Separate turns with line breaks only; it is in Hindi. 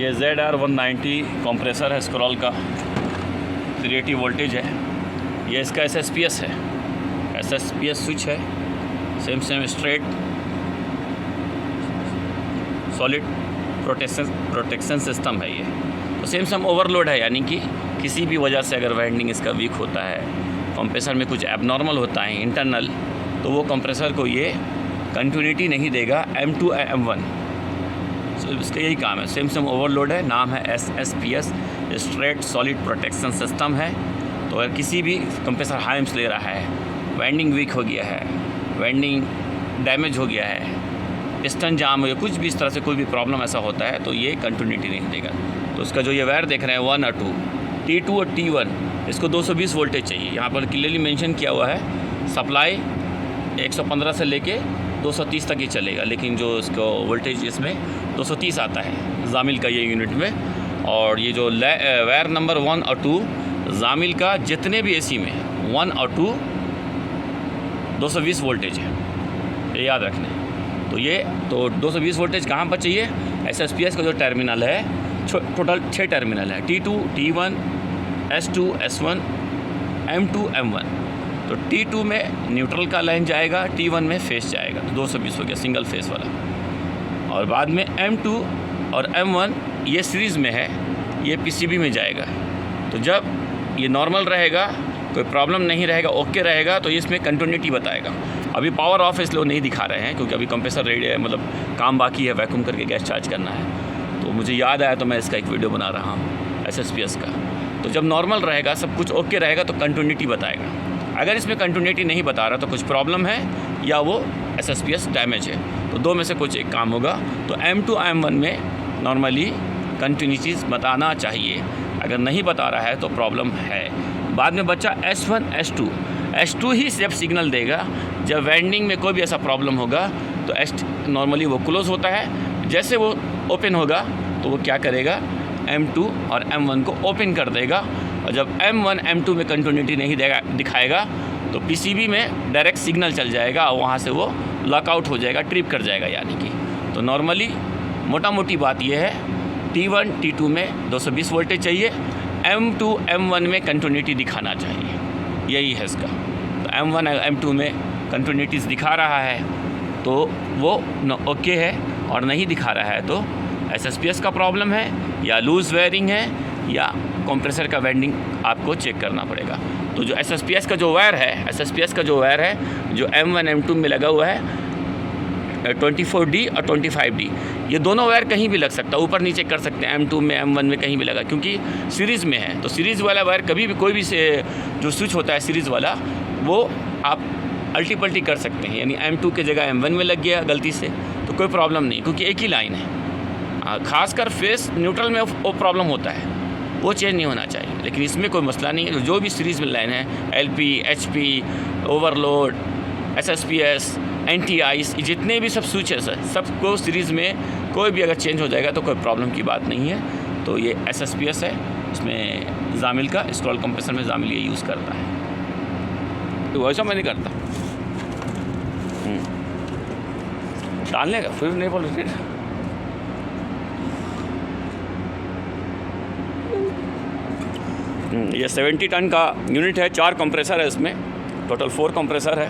ये ZR190 कंप्रेसर है स्क्रॉल का, 380 वोल्टेज है। ये इसका SSPS है, SSPS स्विच है, same straight solid protection system है ये। तो सेम ओवरलोड है, यानी कि किसी भी वजह से अगर वाइंडिंग इसका वीक होता है, कंप्रेसर में कुछ एबनॉर्मल होता है इंटरनल, तो वो कंप्रेसर को ये कंटिन्यूटी नहीं देगा M2 M1। तो इसका यही काम है, सेम ओवरलोड है, नाम है SSPS straight solid protection system है। तो अगर किसी भी कंप्रेसर हाई एम्प्स ले रहा है, वाइंडिंग वीक हो गया है, वाइंडिंग डैमेज हो गया है, पिस्टन जाम हो गया, कुछ भी इस तरह से कोई भी प्रॉब्लम ऐसा होता है, तो ये कंटिन्यूटी नहीं देगा। तो इसका जो ये वायर देख रहे हैं 1 और 2, T2 और T1, इसको 220 वोल्टेज चाहिए। यहाँ पर क्लियरली मेंशन किया हुआ है सप्लाई 115 से लेके 230 तक ही चलेगा, लेकिन जो इसको वोल्टेज इसमें 230 आता है जामिल का ये यूनिट में। और ये जो वायर नंबर 1 और 2 जामिल का जितने भी AC में 1 और 2 220 वोल्टेज है, ये याद रखना। तो 220 वोल्टेज कहाँ पर चाहिए? SSPS का जो टर्मिनल है, टोटल 6 टर्मिनल है, T2 T1 S2 S1 M2 M1। तो T2 में न्यूट्रल का लाइन जाएगा, T1 में फेस जाएगा, तो 220 हो गया सिंगल फेस वाला। और बाद में M2 और M1 ये सीरीज़ में है, ये PCB में जाएगा। तो जब ये नॉर्मल रहेगा, कोई प्रॉब्लम नहीं रहेगा, ओके रहेगा, तो इसमें कंटिन्यूटी बताएगा। अभी पावर ऑफ इसलिए वो नहीं दिखा रहे हैं, क्योंकि अभी कंप्रेसर रेडी है, मतलब काम बाकी है, वैक्यूम करके गैस चार्ज करना है। तो मुझे याद आया तो मैं इसका एक वीडियो बना रहा हूँ SSPS का। तो जब नॉर्मल रहेगा, सब कुछ ओके रहेगा, तो कंटिन्यूटी बताएगा। अगर इसमें कंटिन्यूटी नहीं बता रहा तो कुछ प्रॉब्लम है या वो SSPS डैमेज है, तो दो में से कुछ एक काम होगा। तो M2 M1 में नॉर्मली कंटिन्यूटीज बताना चाहिए, अगर नहीं बता रहा है तो प्रॉब्लम है। बाद में बच्चा S1 S2 ही सिर्फ सिग्नल देगा। जब वाइंडिंग में कोई भी ऐसा प्रॉब्लम होगा तो नॉर्मली वो क्लोज़ होता है, जैसे वो ओपन होगा तो वो क्या करेगा, M2 और M1 को ओपन कर देगा। और जब M1 M2 में कंटिन्यूटी नहीं दिखाएगा तो PCB में डायरेक्ट सिग्नल चल जाएगा और वहाँ से वो लॉकआउट हो जाएगा, ट्रिप कर जाएगा यानी कि। तो नॉर्मली मोटा मोटी बात ये है, T1 T2 में 220 वोल्टेज चाहिए, M2 M1 में कंटिन्यूटी दिखाना चाहिए, यही है इसका। तो M1 M2 में कंटिन्यूटीज दिखा रहा है तो वो ओके है, और नहीं दिखा रहा है तो SSPS का प्रॉब्लम है, या लूज़ वायरिंग है, या कंप्रेसर का वाइंडिंग आपको चेक करना पड़ेगा। तो जो SSPS का जो वायर है, जो M1 M2 में लगा हुआ है 24D और 25D, ये दोनों वायर कहीं भी लग सकता है, ऊपर नीचे कर सकते हैं, M2 में M1 में कहीं भी लगा, क्योंकि सीरीज़ में है। तो सीरीज़ वाला वायर कभी भी कोई भी से जो स्विच होता है सीरीज़ वाला, वो आप अल्टी पल्टी कर सकते हैं, यानी M2 की जगह M1 में लग गया गलती से तो कोई प्रॉब्लम नहीं, क्योंकि एक ही लाइन है। खासकर फेस न्यूट्रल में वो प्रॉब्लम होता है, वो चेंज नहीं होना चाहिए, लेकिन इसमें कोई मसला नहीं है। जो भी सीरीज़ में लाइन है, LP HP overload SSPS NTI, जितने भी सब स्विच है सर, सबको सीरीज़ में कोई भी अगर चेंज हो जाएगा तो कोई प्रॉब्लम की बात नहीं है। तो ये SSPS है, इसमें जामिल का स्क्रॉल कंप्रेसर में जामिल ये यूज़ करता है, तो वैसा मैं नहीं करता। डालने का फिर नहीं बोल रहे। ये 70 टन का यूनिट है, 4 कंप्रेसर है इसमें, टोटल 4 कंप्रेसर है।